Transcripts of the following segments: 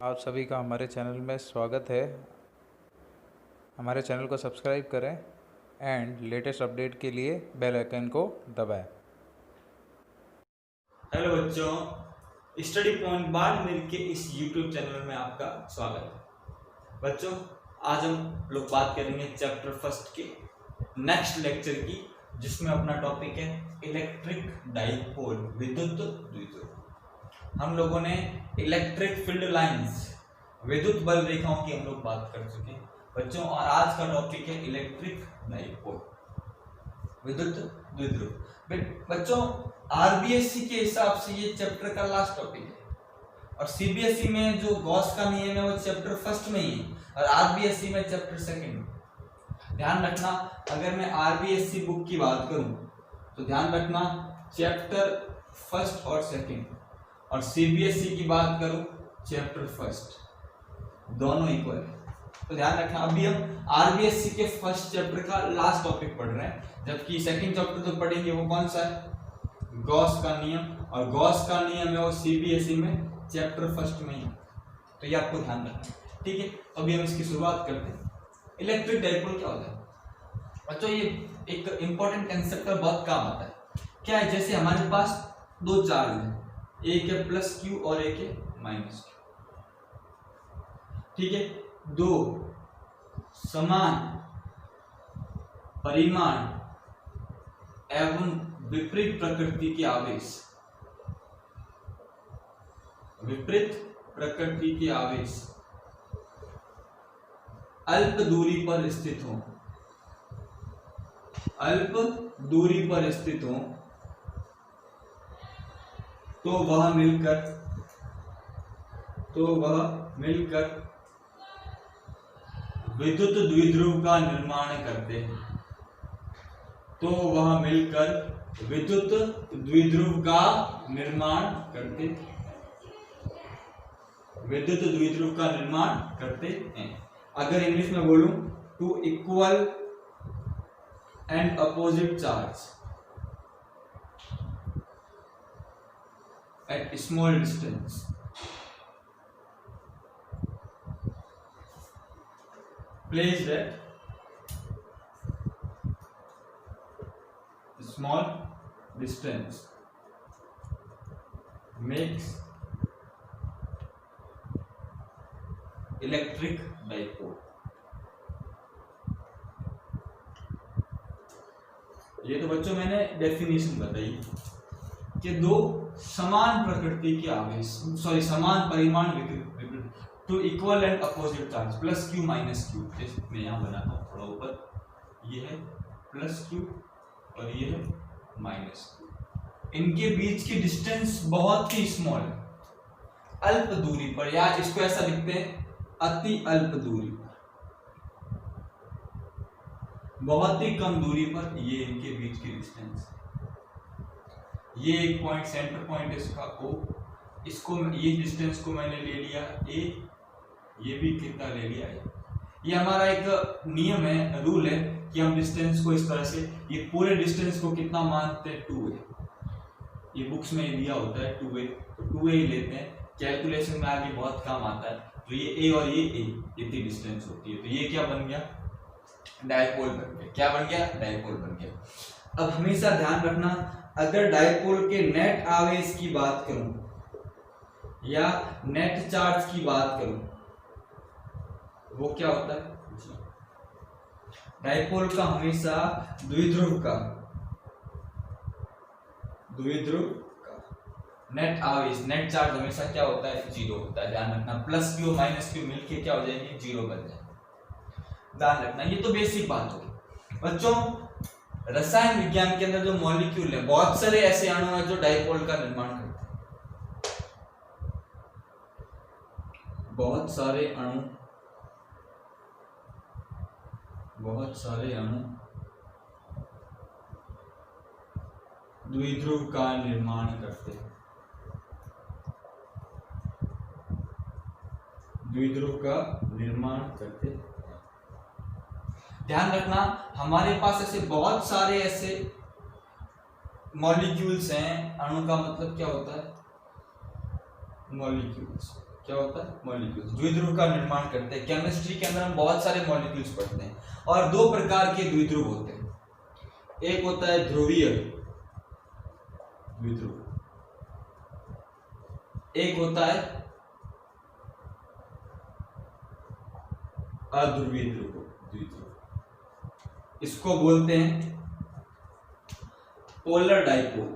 आप सभी का हमारे चैनल में स्वागत है। हमारे चैनल को सब्सक्राइब करें एंड लेटेस्ट अपडेट के लिए बेल आइकन को दबाएं। हेलो बच्चों, स्टडी पॉइंट बाल मिल के इस यूट्यूब चैनल में आपका स्वागत है। बच्चों, आज हम लोग बात करेंगे चैप्टर फर्स्ट के नेक्स्ट लेक्चर की, जिसमें अपना टॉपिक है इलेक्ट्रिक डाइपोल, विद्युत द्विध्रुव। हम लोगों ने इलेक्ट्रिक फील्ड लाइंस, विद्युत बल रेखाओं की हम लोग बात कर चुके हैं बच्चों, और आज का टॉपिक है इलेक्ट्रिक डाइपोल, विद्युत द्विध्रुव। बच्चों, आरबीएससी के हिसाब से ये चैप्टर का लास्ट टॉपिक है, और सीबीएसई में जो गॉस का नियम है वो चैप्टर फर्स्ट में ही है, और आरबीएससी में चैप्टर सेकंड में। ध्यान रखना, अगर मैं आरबीएससी बुक की बात करूं तो ध्यान रखना चैप्टर फर्स्ट और सेकंड, और सीबीएसई की बात करूं चैप्टर फर्स्ट, दोनों इक्वल है। तो ध्यान रखना, अभी हम आरबीएससी के फर्स्ट चैप्टर का लास्ट टॉपिक पढ़ रहे हैं, जबकि सेकंड चैप्टर जो पढ़ेंगे वो कौन सा है, गॉस का नियम, और गॉस का नियम है वो सीबीएसई में चैप्टर फर्स्ट में ही, तो ये आपको ध्यान रखना है। ठीक है, तो अभी हम इसकी शुरुआत करते हैं। इलेक्ट्रिक डाइपोल क्या होता है बच्चों? ये एक इंपॉर्टेंट कंसेप्ट पर बहुत काम आता है। क्या है, जैसे हमारे पास दो चार्ज है, एक है प्लस क्यू और एक है माइनस क्यू। ठीक है, दो समान परिमाण एवं विपरीत प्रकृति के आवेश, विपरीत प्रकृति के आवेश अल्प दूरी पर स्थित हो, अल्प दूरी पर स्थित हो, तो वह मिलकर विद्युत द्विध्रुव का निर्माण करते हैं, तो वह मिलकर विद्युत द्विध्रुव का निर्माण करते विद्युत द्विध्रुव का निर्माण करते हैं। अगर इंग्लिश में बोलूं, two equal and opposite charge at small distance placed at small distance makes electric dipole। ये तो बच्चों मैंने डेफिनेशन बताई कि दो समान प्रकृति के आवेश, समान परिमाण विपरीत, two equal and opposite charge, plus Q minus Q, मैं यहाँ बनाता हूँ थोड़ा ऊपर, ये है प्लस क्यू और ये है माइनस क्यू, इनके बीच की डिस्टेंस बहुत ही स्मॉल है, अल्प दूरी पर, या इसको ऐसा लिखते हैं अति अल्प दूरी पर, बहुत ही कम दूरी पर ये इनके बीच की डिस्टेंस। ये एक पॉइंट, सेंटर पॉइंट इसका O, इसको ये डिस्टेंस को मैंने ले लिया A, ये भी कितना ले लिया है। ये हमारा एक नियम है, रूल है कि हम डिस्टेंस को इस तरह से, ये पूरे डिस्टेंस को कितना मानते हैं, 2a, ये बुक्स में दिया होता है 2a, तो 2a ही लेते हैं, कैलकुलेशन में आगे बहुत काम आता है। तो ये A और ये A, इतनी डिस्टेंस होती है, तो ये क्या बन गया, डाइपोल बन गया। क्या बन गया, डाइपोल बन गया। अब हमेशा ध्यान रखना, अगर डाइपोल के नेट आवेश की बात करूं या नेट चार्ज की बात करूं, वो क्या होता है, डाइपोल का हमेशा द्विध्रुव का नेट आवेश, नेट चार्ज हमेशा क्या होता है, जीरो होता है। ध्यान रखना, प्लस क्यू माइनस क्यू मिलके क्या हो जाएगी, जीरो बन जाएगी। ध्यान रखना, ये तो बेसिक बात होगी बच्चों। रसायन विज्ञान के अंदर जो मॉलिक्यूल है, बहुत सारे ऐसे अणु हैं जो डाइपोल का निर्माण करते हैं, बहुत सारे अणु द्विध्रुव का निर्माण करते हैं, द्विध्रुव का निर्माण करते हैं। ध्यान रखना, हमारे पास ऐसे बहुत सारे ऐसे मॉलिक्यूल्स हैं, अणु का मतलब क्या होता है, मॉलिक्यूल्स। क्या होता है? मॉलिक्यूल्स, द्विध्रुव का निर्माण करते हैं। केमिस्ट्री के अंदर हम बहुत सारे मॉलिक्यूल्स पढ़ते हैं और दो प्रकार के द्विध्रुव होते हैं। एक होता है ध्रुवीय द्विध्रुव, एक होता है अध्रुवीय द्विध्रुव। इसको बोलते हैं पोलर डाइपोल,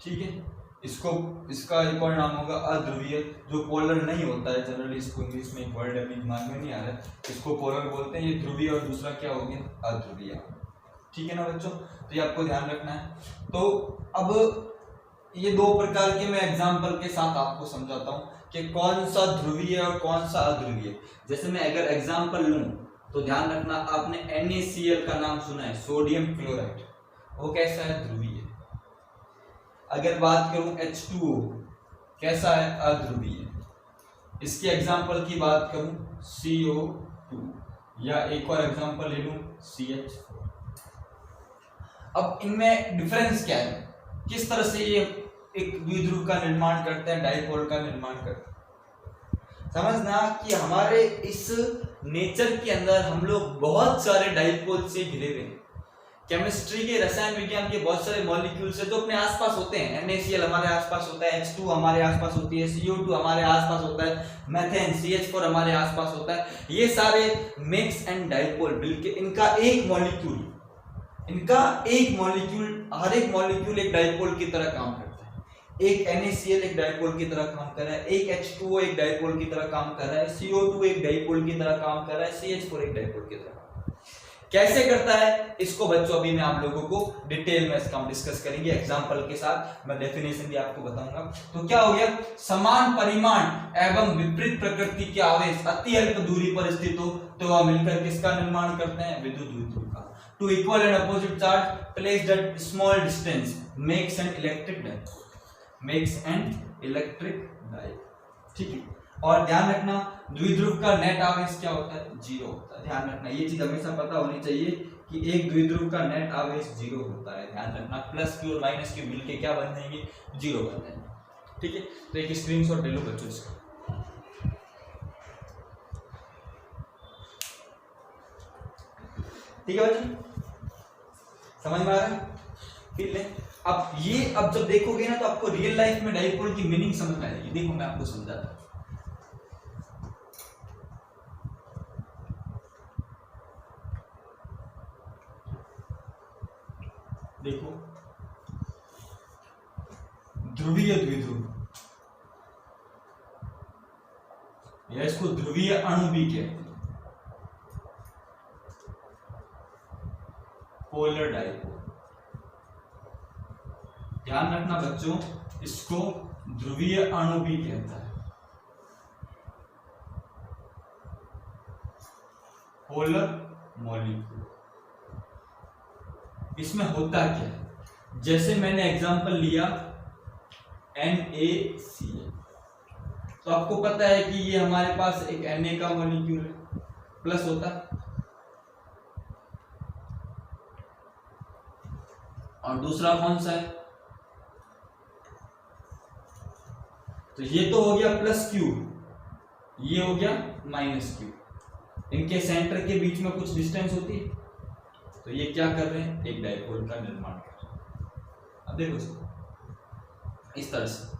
ठीक है। इसका एक और नाम होगा अध्रुवीय, जो पोलर नहीं होता है। जनरली इसको इंग्लिश में एक वर्ड अभी दिमाग में नहीं आ रहा है, इसको पोलर बोलते हैं। ये ध्रुवीय और दूसरा क्या हो गया? अध्रुवीय, ठीक है ना बच्चों? तो ये आपको ध्यान रखना है। तो अब ये दो प्रकार के मैं एग्जांपल के साथ आपको समझाता हूं कि कौन सा ध्रुवीय और कौन सा अध्रुवीय। जैसे मैं अगर एग्जांपल लूं तो ध्यान रखना, आपने NaCl का नाम सुना है, सोडियम क्लोराइड, वो कैसा है? ध्रुवीय। अगर बात करूं H2O, कैसा है? अध्रुवीय। इसके एग्जांपल की बात करूं CO2, या एक और एग्जांपल ले लूं CH4। अब इनमें डिफरेंस क्या है? किस तरह से ये एक द्विध्रुव का निर्माण करते हैं, डाइपोल का निर्माण करते हैं? समझना कि हमारे इस नेचर के अंदर हम लोग बहुत सारे डाइपोल से घिरे हुए हैं। केमिस्ट्री के, रसायन विज्ञान के बहुत सारे मॉलिक्यूल्स है जो अपने आसपास होते हैं। NaCl हमारे आसपास होता है, H2 हमारे आसपास होती है, CO2 हमारे आसपास होता है, मेथेन CH4 हमारे आसपास होता है। ये सारे मिक्स एंड डाइपोल, बिल्कुल इनका एक मॉलिक्यूल, हर एक मॉलिक्यूल एक डाइपोल की तरह काम करता है। एक NaCl एक डाइपोल की तरह काम कर रहा है, एक H2O एक डाइपोल की तरह काम कर रहा है, CO2 एक डाइपोल की तरह काम कर रहा है, CH4 एक डाइपोल की तरह। कैसे करता है इसको बच्चों अभी मैं आप लोगों को डिटेल में इसका हम डिस्कस करेंगे एग्जांपल के साथ। मैं डेफिनेशन भी आपको बताऊंगा। तो क्या हो गया? समान परिमाण एवं विपरीत प्रकृति के आवेश अति अल्प दूरी पर स्थित हो तो वह मिलकर किसका निर्माण करते हैं? विद्युत द्विध्रुव का। Two equal and opposite charge placed at small distance makes an electric dipole, ठीक है। और ध्यान रखना, द्विध्रुव का नेट आवेश क्या होता है? 0 होता है। ध्यान रखना, ये चीज हमेशा पता होनी चाहिए कि एक द्विध्रुव का नेट आवेश 0 होता है। ध्यान रखना, प्लस क्यू और माइनस क्यू मिलके क्या बन जाएंगे? 0 बन जाएंगे, ठीक है। तो एक स्क्रीनशॉट ले लो बच्चों इसका। ठीक है बच्चों, समझ में आ रहा है? फिर ले अब जब देखोगे ना तो आपको रियल लाइफ में डाइपोल की मीनिंग समझ में आएगी। देखो मैं आपको समझाता हूं। देखो, ध्रुवीय द्विध्रुव, या इसको ध्रुवीय अणु भी कहते हैं, पोलर डाइपोल। ध्यान रखना बच्चों, इसको ध्रुवीय अणु भी कहता है, पोलर मॉलिक्यूल। इसमें होता क्या है? जैसे मैंने एग्जांपल लिया NaCl, तो आपको पता है कि ये हमारे पास एक Na का मॉलिक्यूल है, प्लस होता है, और दूसरा कौन सा है? तो ये तो हो गया प्लस क्यू, ये हो गया माइनस क्यू। इनके सेंटर के बीच में कुछ डिस्टेंस होती है, तो ये क्या कर रहे हैं? एक डाइपोल का निर्माण कर रहे हैं। अब देखो इस तरह से,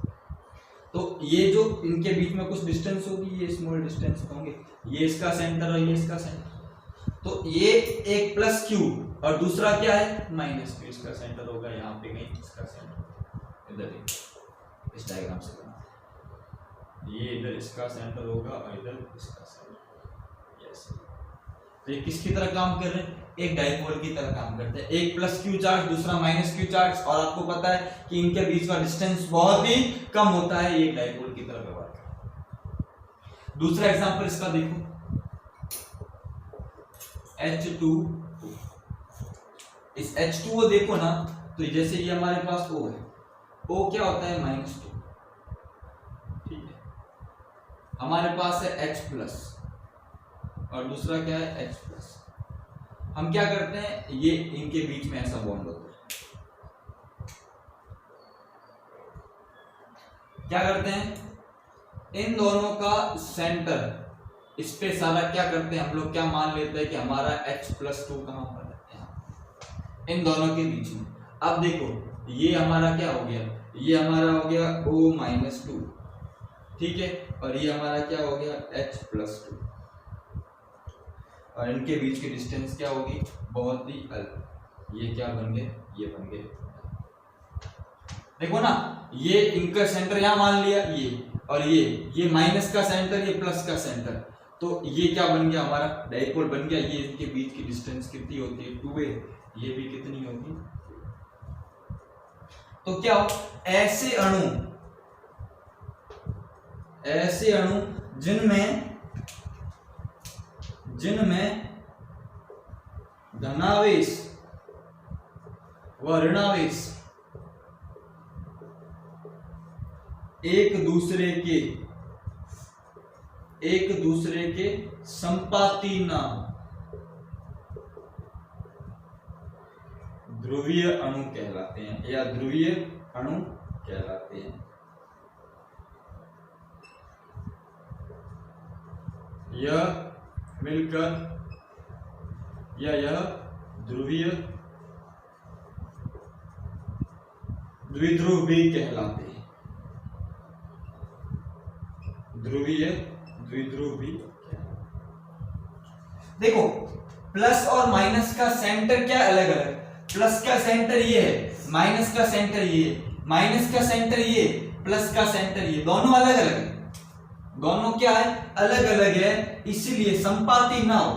तो ये जो इनके बीच में कुछ डिस्टेंस होगी, ये स्मॉल डिस्टेंस होंगे, ये इसका सेंटर और ये इसका सेंटर। तो ये एक प्लस क्यू और दूसरा क्या है? Minus Q. इसका सेंटर होगा यहाँ पे कहीं, इसका सेंटर इधर, इस डायग्राम से ये इधर इसका सेंटर होगा और इधर इसका सेंटर। यस, तो ये किसकी तरह काम कर रहे हैं? एक डाइपोल की तरह काम करते हैं। एक प्लस क्यू चार्ज, दूसरा माइनस क्यू चार्ज, और आपको पता है कि इनके बीच का डिस्टेंस बहुत ही कम होता है, एक डाइपोल की तरह व्यवहार करते हैं। दूसरा एग्जांपल इसका देखो, H2O। इस H2O देखो ना, तो जैसे ये हमारे पास O है, O क्या होता है? -2, ठीक है। हमारे पास है H+ और दूसरा क्या है? H+। हम क्या करते हैं? ये इनके बीच में ऐसा बॉन्ड होता है, क्या करते हैं, इन दोनों का सेंटर, इस पे सारा क्या करते हैं हम लोग, क्या मान लेते हैं कि हमारा h+2 कहां पर है, इन दोनों के बीच में। अब देखो ये हमारा क्या हो गया, ये हमारा हो गया O-2, ठीक है, और ये हमारा क्या हो गया h+2, और इनके बीच की डिस्टेंस क्या होगी, बहुत ही अल्प। ये क्या बन गए, ये बन गए, देखो ना, ये इनका सेंटर यहां मान लिया, ये और ये माइनस का सेंटर, ये प्लस का सेंटर, तो ये क्या बन गया, हमारा डाइपोल बन गया। ये इनके बीच की डिस्टेंस कितनी होती है, 2a, ये भी कितनी होगी। तो क्या हो, ऐसे अणु जिनमें धनावेश व ऋणावेश एक दूसरे के संपाती ना ध्रुवीय अणु कहलाते हैं, या ध्रुवीय अणु कहलाते हैं। यह मिलकर या यह द्विध्रुव भी कहलाते हैं, द्विध्रुव भी। देखो प्लस और माइनस का सेंटर क्या अलग अलग, प्लस का सेंटर ये है, माइनस का सेंटर ये, माइनस का सेंटर ये, प्लस का सेंटर ये, दोनों अलग अलग है, दोनों क्या है, अलग अलग है, इसीलिए संपाती ना हो।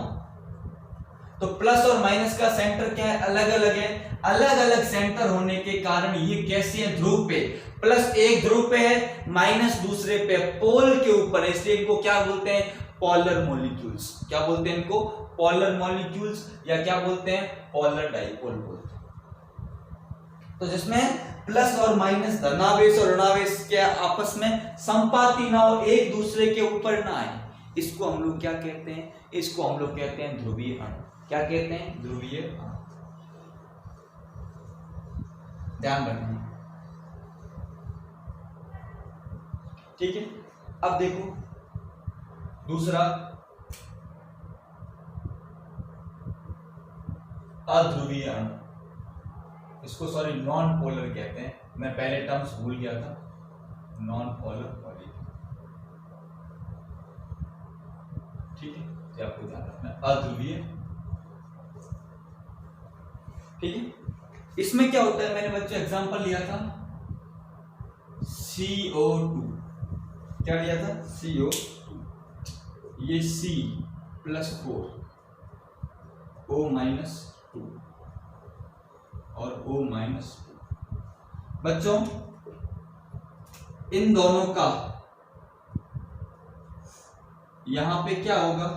तो प्लस और माइनस का सेंटर क्या है, अलग अलग है, अलग अलग सेंटर होने के कारण ये कैसे है, ध्रुव पे, प्लस एक ध्रुव पे है, माइनस दूसरे पे, पोल के ऊपर है, इसलिए इनको क्या बोलते हैं, पोलर मॉलिक्यूल्स। क्या बोलते हैं इनको, पोलर मॉलिक्यूल्स, या क्या बोलते हैं, पोलर डाइपोल बोलते हैं। तो जिसमें प्लस और माइनस धनावेश और ऋणावेश के आपस में संपाती ना हो, एक दूसरे के ऊपर ना आए, इसको हम लोग क्या कहते हैं, इसको हम लोग कहते हैं ध्रुवीय अणु। क्या कहते हैं, ध्रुवीय अणु। ध्यान रखना, ठीक है। अब देखो दूसरा अध्रुवीय अणु, इसको सॉरी नॉन पोलर कहते हैं, मैं पहले टर्म्स भूल गया था, नॉन पोलर मॉलिक्यूल, ठीक है, ये आपको ध्यान रखना, अध्रुवीय, ठीक है। इसमें क्या होता है, मैंने बच्चों एग्जांपल लिया था CO2, क्या लिया था, CO2, ये C+4 O-2 और O-2। बच्चों इन दोनों का यहां पे क्या होगा,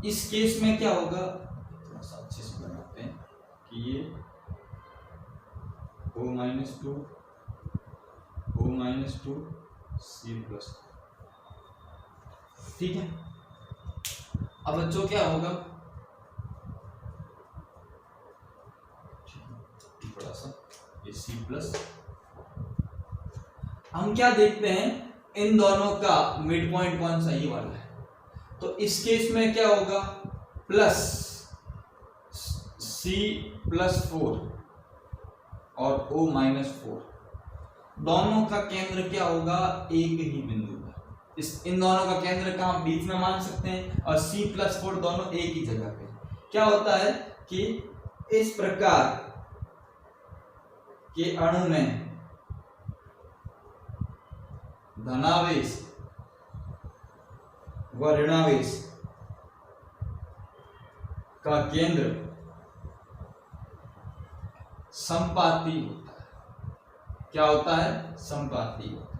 इस केस में क्या होगा, थोड़ा सा अच्छे से बनाते हैं कि ये O-2 C+, ठीक है। अब बच्चों क्या होगा, थोड़ा सा ये C+, हम क्या देखते हैं, इन दोनों का मिड पॉइंट कौन सा, ये वाला है, तो इस केस में क्या होगा, प्लस C+4 और O-4, दोनों का केंद्र क्या होगा, एक ही बिंदु पर, इन दोनों का केंद्र कहां, बीच में मान सकते हैं, और C+4 दोनों एक ही जगह पे। क्या होता है कि इस प्रकार के अणु में धनावेश व ऋणावेश का केंद्र संपाती होता है। क्या होता है, संपाती होता है।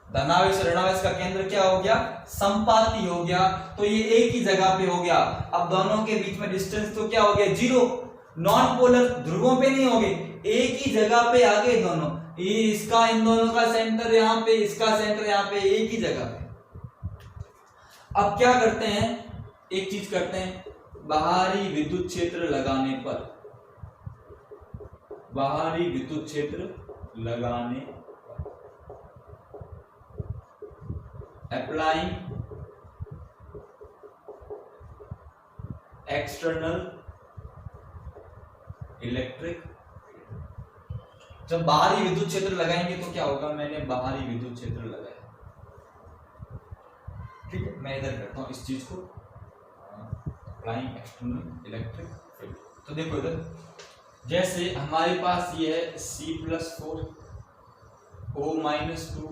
धनावेश ऋणावेश का केंद्र क्या हो गया, संपाती हो गया, तो ये एक ही जगह पे हो गया। अब दोनों के बीच में डिस्टेंस तो क्या हो गया, 0, नॉन पोलर ध्रुवों पे नहीं होंगे, एक ही जगह पे आ गए दोनों, ये इसका इन दोनों का सेंटर यहाँ पे, इसका सेंटर यहाँ पे, एक ही जगह पे। अब क्या करते हैं, एक चीज करते हैं, बाहरी विद्युत क्षेत्र लगाने पर, बाहरी विद्युत क्षेत्र लगाने अप्लाइंग एक्सटर्नल इलेक्ट्रिक, जब बाहरी विद्युत क्षेत्र लगाएंगे तो क्या होगा, मैंने बाहरी विद्युत क्षेत्र लगाया, ठीक है। मैं इधर करता हूं इस चीज को, अप्लाइंग एक्सटर्नल इलेक्ट्रिक फील्ड। तो देखो इधर, जैसे हमारे पास ये है C+4 O-2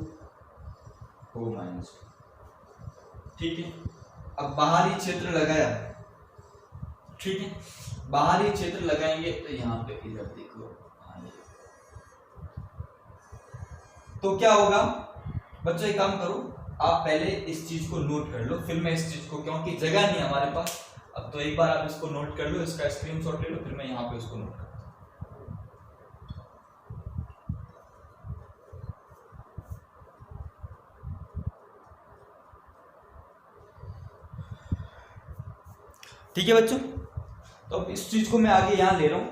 O-2, ठीक है। अब बाहरी क्षेत्र लगाया, ठीक है, बाहरी क्षेत्र लगाएंगे तो यहाँ पे इधर देखो, तो क्या होगा बच्चों, एक काम करो, आप पहले इस चीज को नोट कर लो, फिर मैं इस चीज को, क्योंकि जगह नहीं है हमारे पास, अब तो एक बार आप इसको नोट कर लो, इसका स्क्रीनशॉट ले लो, फिर मैं यहाँ पे इसको नोट करता हूँ। ठीक है बच्चों, तो अब इस चीज को मैं आगे यहां ले रहा हूं,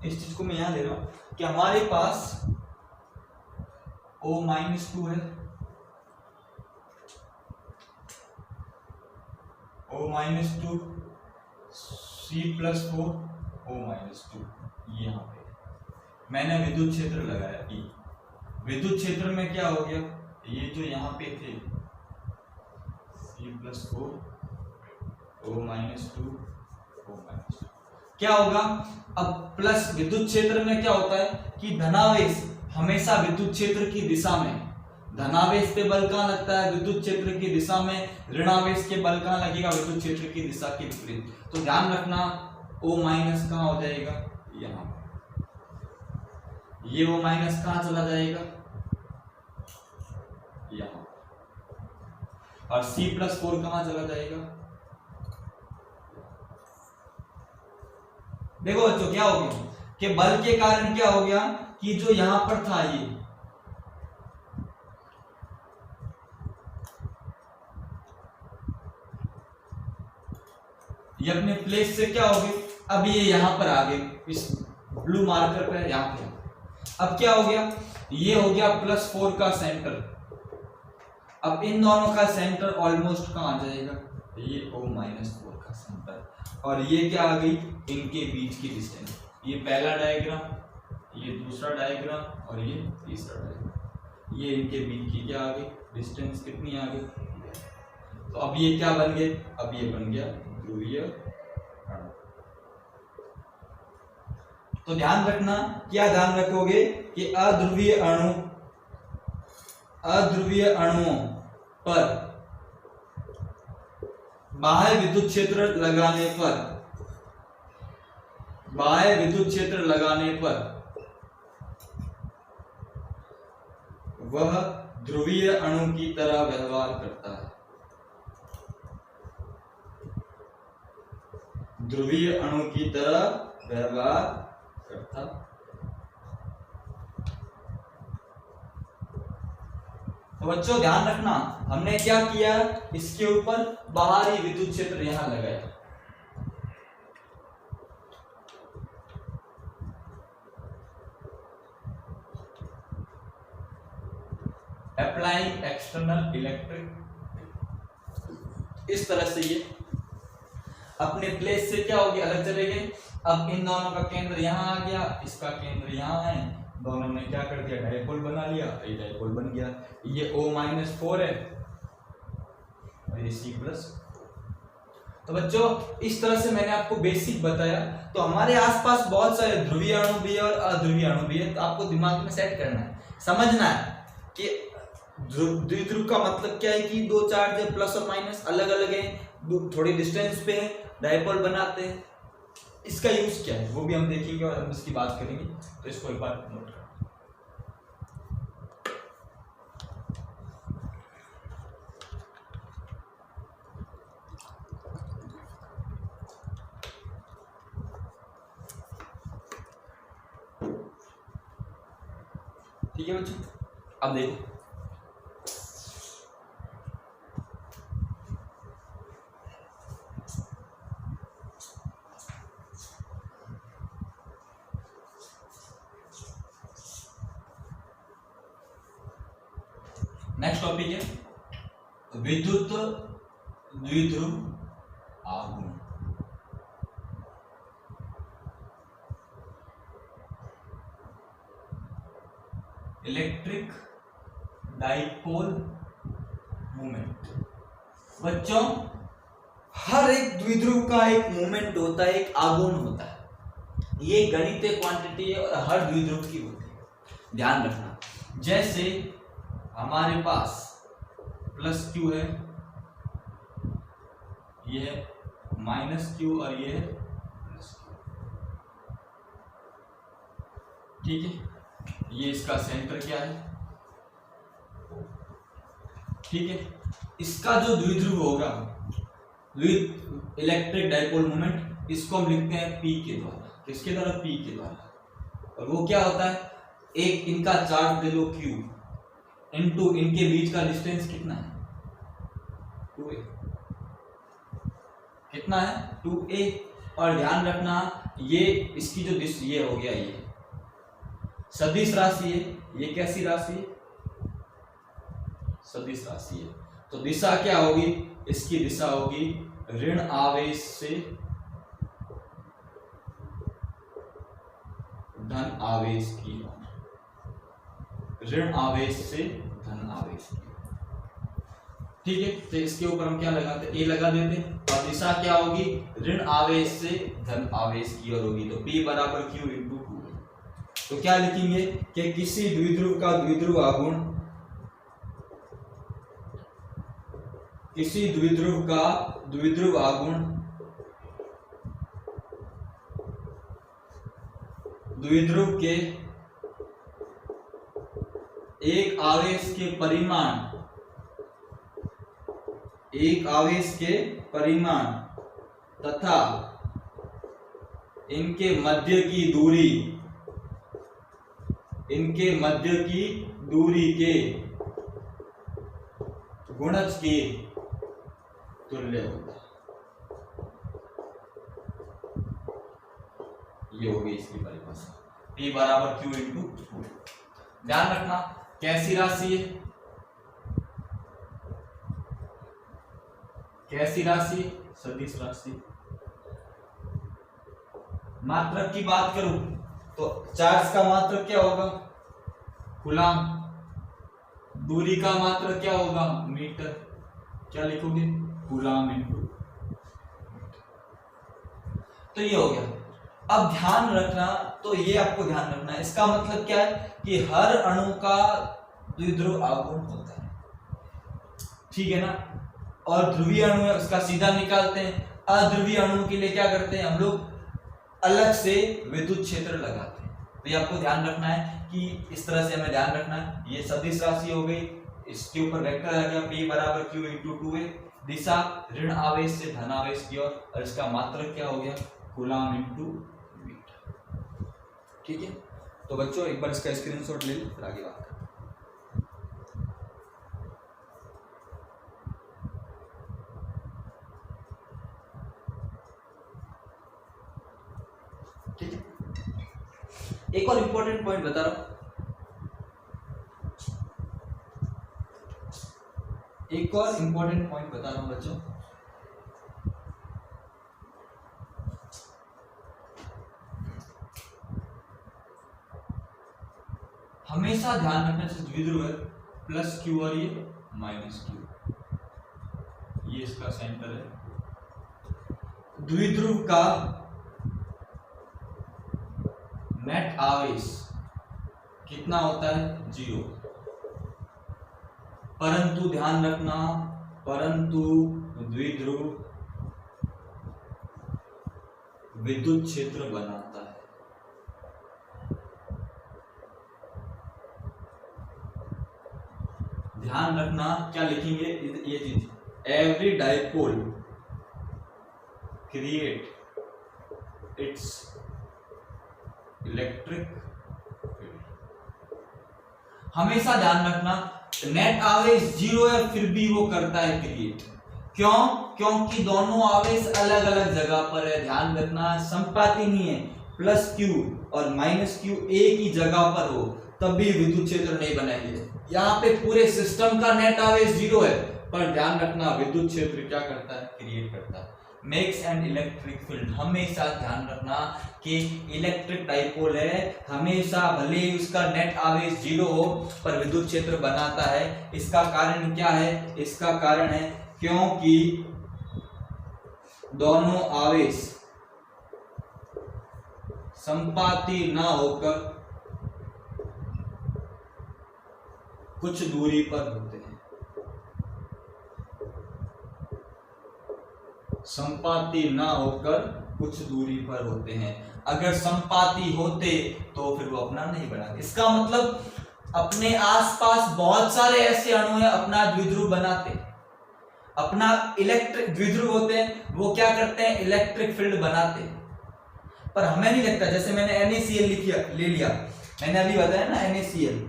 इस चीज को मैं यहां ले रहा हूं कि हमारे पास O-2 है, O-2 C+4 O-2, यहां पे मैंने विद्युत क्षेत्र लगाया E। विद्युत क्षेत्र में क्या हो गया, ये जो यहाँ पे थे C+4 O-2 O-2, क्या होगा, अब प्लस विद्युत क्षेत्र में क्या होता है कि धनावेश हमेशा विद्युत क्षेत्र की दिशा में, धनावेश पे बल कहाँ लगता है, विद्युत क्षेत्र की दिशा में, ऋणावेश के बल कहाँ लगेगा, विद्युत क्षेत्र की दिशा के विपरीत। तो ध्यान रखना O- कहाँ हो जाएगा, यहाँ, ये O- कहाँ चला जाएगा, यहाँ, और C+4 कहाँ चला जाएगा। देखो बच्चों क्या हो गया कि बल के कारण क्या हो गया कि जो यहां पर था ये अपने प्लेस से क्या हो गए, अब ये यहां पर आ गए, इस ब्लू मार्कर पे यहां पे, अब क्या हो गया, ये हो गया +4 का सेंटर, अब इन दोनों का सेंटर ऑलमोस्ट कहां आ जाएगा, ये O-4 का सेंटर, और ये क्या आ गई, इनके बीच की डिस्टेंस, ये पहला डायग्राम, ये दूसरा डायग्राम, और ये तीसरा डायग्राम, ये इनके बीच की क्या आ गई, डिस्टेंस कितनी आ गई। तो अब ये क्या बन गए, अब ये बन गया ध्रुवीय अणु। तो ध्यान रखना, क्या ध्यान रखोगे कि अध्रुवीय अणुओं पर बाह्य विद्युत क्षेत्र लगाने पर वह ध्रुवीय अणु की तरह व्यवहार करता है, ध्रुवीय अणु की तरह व्यवहार करता। तो बच्चों ध्यान रखना, हमने क्या किया, इसके ऊपर बाहरी विद्युत क्षेत्र यहां लगाया, अप्लाइंग एक्सटर्नल इलेक्ट्रिक, इस तरह से ये अपने प्लेस से क्या हो गया, अलग चले गए। अब इन दोनों का केंद्र यहाँ आ गया, इसका केंद्र यहाँ है, दोनों ने क्या कर दिया, डायपोल बना लिया, ये डायपोल बन गया, ये O-4 है और ये C+। तो बच्चों इस तरह से मैंने आपको बेसिक बताया। तो हमारे आसपास बहुत सारे ध्रुवीय अणु भी है और अध्रुवीय अणु भी है, तो आपको दिमाग में सेट करना है, समझना है कि द्विध्रुव का मतलब क्या है कि दो चार्ज प्लस और माइनस अलग अलग है, थोड़ी डिस्टेंस पे है, डायपोल बनाते हैं, इसका यूज क्या है वो भी हम देखेंगे और हम इसकी बात करेंगे। तो इसको एक बार नोट करें। ठीक है बच्चों, अब देखो नेक्स्ट टॉपिक है विद्युत द्विध्रुव आघूर्ण। Electric dipole moment. बच्चों हर एक द्विध्रुव का एक मोमेंट होता है, एक आघूर्ण होता है। ये गणितीय क्वांटिटी है और हर द्विध्रुव की होती है, ध्यान रखना। जैसे हमारे पास प्लस क्यू है, ये है माइनस क्यू और ये है प्लस क्यू, ठीक है। ये इसका सेंटर क्या है, ठीक है। इसका जो द्विध्रुव होगा, इलेक्ट्रिक डाइपोल मोमेंट, इसको हम लिखते हैं P के द्वारा। किसके द्वारा? P के द्वारा। और वो क्या होता है, एक इनका चार्ज दे लो Q इनटू इनके बीच का डिस्टेंस कितना है, 2a। कितना है, 2a। और ध्यान रखना ये इसकी जो ये हो गया, ये सदिश राशि है। ये कैसी राशि है, सदिश राशि है। तो दिशा क्या होगी, इसकी दिशा होगी ऋण आवेश से धन आवेश की ओर, ऋण आवेश से धन आवेश की, ठीक है। तो इसके ऊपर हम क्या लगाते हैं, ए लगा देते हैं। और दिशा क्या होगी, ऋण आवेश से धन आवेश की ओर होगी। तो P बराबर Q इंटू 2। तो क्या लिखेंगे कि किसी द्विध्रुव का द्विध्रुव आघूर्ण, किसी द्विध्रुव का द्विध्रुव आघूर्ण द्विध्रुव के एक आवेश के परिमाण, एक आवेश के परिमाण तथा इनके मध्य की दूरी, इनके मध्य की दूरी के गुणज के तुल्य होता है। ये हो गई इसकी परिभाषा, P बराबर Q इंटू 2। ध्यान रखना कैसी राशि है, कैसी राशि, सदिश राशि। मात्रक की बात करूं तो चार्ज का मात्रक क्या होगा, कूलम। दूरी का मात्रक क्या होगा, मीटर। क्या लिखोगे, कूलम इंटू। तो ये हो गया। अब ध्यान रखना, तो ये आपको ध्यान रखना है, इसका मतलब क्या है कि हर अणु का द्विध्रुव आघूर्ण होता है, ठीक है ना। और ध्रुवीय अणु है उसका सीधा निकालते हैं। अध्रुवीय अणु के लिए क्या करते हैं हम लोग, अलग से विद्युत क्षेत्र लगाते हैं। तो ये आपको ध्यान रखना है कि इस तरह से हमें ध्यान रखना है। ये सदिश राशि हो गई, इसके ऊपर वेक्टर आ गया P बराबर Q इंटू 2a। दिशा ऋण आवेश से धन आवेश की ओर, और इसका मात्रक क्या हो गया, कूलम इंटू मीटर, ठीक है। तो बच्चों एक बार इसका स्क्रीनशॉट ले लो, फिर आगे बात करें। ठीक है। एक और इंपॉर्टेंट पॉइंट बता रहा हूं, एक और इंपॉर्टेंट पॉइंट बता रहा हूं बच्चों। हमेशा ध्यान रखना, जैसे द्विध्रुव है प्लस Q और ये माइनस Q, ये इसका सेंटर है। द्विध्रुव का नेट आवेश कितना होता है, 0। परंतु ध्यान रखना, परंतु द्विध्रुव विद्युत क्षेत्र बनाता है। ध्यान रखना क्या लिखेंगे, ये चीज, every dipole create it's electric field. हमेशा ध्यान रखना नेट आवेश 0 है फिर भी वो करता है क्रिएट। क्यों? क्योंकि दोनों आवेश अलग अलग जगह पर है। ध्यान रखना, संपाती नहीं है, प्लस क्यू और माइनस क्यू एक ही जगह पर हो तब भी विद्युत क्षेत्र नहीं बनाएंगे। यहाँ पे पूरे सिस्टम का नेट आवेश 0 है, पर ध्यान रखना विद्युत क्षेत्र क्या करता है, क्रिएट करता है, मेक्स एंड इलेक्ट्रिक फील्ड। हमेशा ध्यान रखना कि इलेक्ट्रिक डाइपोल है, हमेशा भले ही उसका नेट आवेश 0 हो पर विद्युत क्षेत्र बनाता है। इसका कारण क्या है, इसका कारण है क्योंकि दोनों आवेश संपाती ना होकर कुछ दूरी पर होते हैं। संपाती ना होकर कुछ दूरी पर होते हैं। अगर संपाती होते तो फिर वो अपना नहीं बनाते। इसका मतलब अपने आसपास बहुत सारे ऐसे अणु हैं अपना द्विध्रुव बनाते, अपना इलेक्ट्रिक द्विध्रुव होते हैं, वो क्या करते हैं, इलेक्ट्रिक फील्ड बनाते। पर हमें नहीं लगता, जैसे मैंने NaCl ले लिया, मैंने अभी बताया ना NaCl।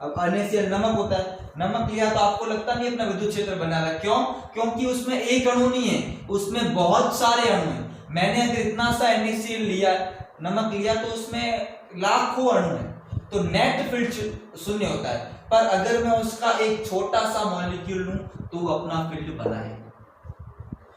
अब NaCl नमक होता है, नमक लिया तो आपको लगता नहीं अपना विद्युत क्षेत्र बना रहा है। क्यों? क्योंकि उसमें एक अणु नहीं है, उसमें बहुत सारे अणु हैं। मैंने अगर इतना सा NaCl लिया, नमक लिया, तो उसमें लाखों अणु हैं, तो नेट फील्ड शून्य होता है। पर अगर मैं उसका एक छोटा सा मॉलिक्यूल लूं तो वो अपना फील्ड बनाएगा।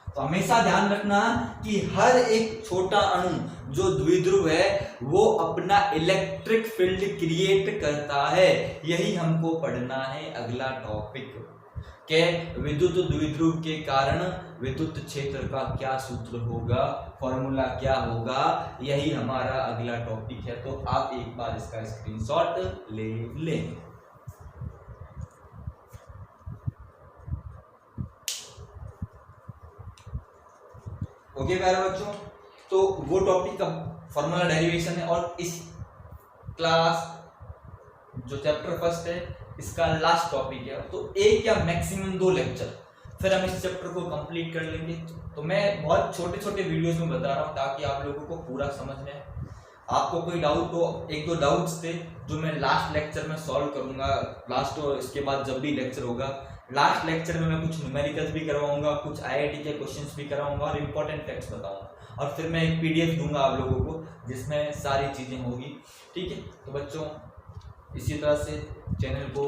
तो हमेशा ध्यान रखना कि हर एक छोटा अणु जो द्विध्रुव है वो अपना इलेक्ट्रिक फील्ड क्रिएट करता है। यही हमको पढ़ना है अगला टॉपिक के विद्युत द्विध्रुव के कारण विद्युत क्षेत्र का क्या सूत्र होगा, फॉर्मूला क्या होगा, यही हमारा अगला टॉपिक है। तो आप एक बार इसका स्क्रीनशॉट ले लें। ओके प्यारे बच्चों, तो वो टॉपिक का फॉर्मूला डेरिवेशन है और इस क्लास जो चैप्टर फर्स्ट है इसका लास्ट टॉपिक है। तो एक या मैक्सिमम 2 लेक्चर फिर हम इस चैप्टर को कंप्लीट कर लेंगे। तो मैं बहुत छोटे छोटे वीडियोस में बता रहा हूँ ताकि आप लोगों को पूरा समझ में आए। आपको कोई डाउट हो, 1-2 डाउट्स थे जो मैं लास्ट लेक्चर में सॉल्व करूंगा। लास्ट और इसके बाद जब भी लेक्चर होगा, लास्ट लेक्चर में मैं कुछ न्यूमेरिकल्स भी करवाऊंगा, कुछ IIT के क्वेश्चंस भी कराऊंगा और इंपॉर्टेंट फैक्ट्स बताऊंगा। और फिर मैं एक PDF दूंगा आप लोगों को जिसमें सारी चीज़ें होगी। ठीक है, तो बच्चों इसी तरह से चैनल को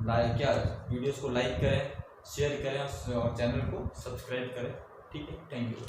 वीडियोस को लाइक करें, शेयर करें और चैनल को सब्सक्राइब करें। ठीक है, थैंक यू।